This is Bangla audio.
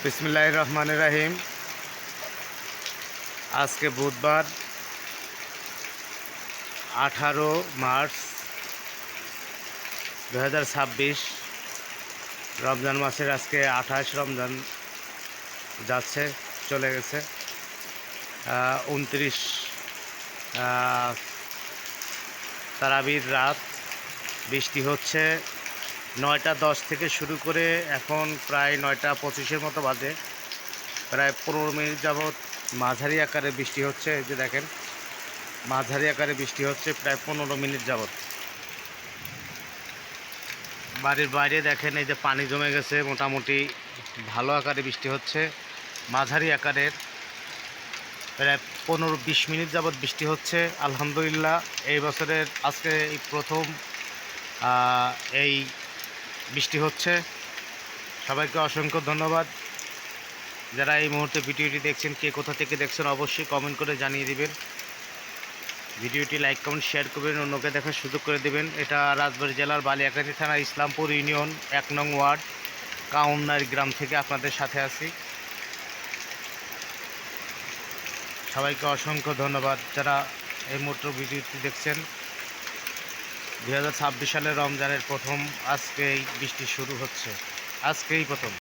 বিসমিল্লাহির রহমানির রহিম। আজকে বুধবার 18 মার্চ 2026। রমজান মাসের আজকে 28 রমজান যাচ্ছে, চলে গেছে। 29 তারাবির রাত। বৃষ্টি হচ্ছে 9টা 10 থেকে শুরু করে এখন প্রায় 9টা 25-এর মতো বাজে। প্রায় 15 মিনিট যাবৎ মাঝারি আকারে বৃষ্টি হচ্ছে। এই যে দেখেন, মাঝারি আকারে বৃষ্টি হচ্ছে প্রায় 15 মিনিট যাবৎ। বাড়ির বাইরে দেখেন, এই যে পানি জমে গেছে। মোটামুটি ভালো আকারে বৃষ্টি হচ্ছে, মাঝারি আকারের। প্রায় 15-20 মিনিট যাবৎ বৃষ্টি হচ্ছে। আলহামদুলিল্লাহ, এই বছরের আজকে এই প্রথম এই বৃষ্টি হচ্ছে। সবাইকে অসংখ্য ধন্যবাদ। যারা এই মুহূর্তে ভিডিওটি দেখছেন, কে কোথা থেকে দেখছেন অবশ্যই কমেন্ট করে জানিয়ে দিবেন। ভিডিওটি লাইক কমেন্ট শেয়ার করবেন, অন্যকে দেখার সুযোগ করে দেবেন। এটা রাজবাড়ী জেলার বালিয়াকান্দি থানা, ইসলামপুর ইউনিয়ন 1 নং ওয়ার্ড, কাউন্নার গ্রাম থেকে আপনাদের সাথে আছি। সবাইকে অসংখ্য ধন্যবাদ যারা এই মুহূর্তে ভিডিওটি দেখছেন। 2026 সালের রমজানের প্রথম আজকেই বৃষ্টি শুরু হচ্ছে, আজকেই প্রথম।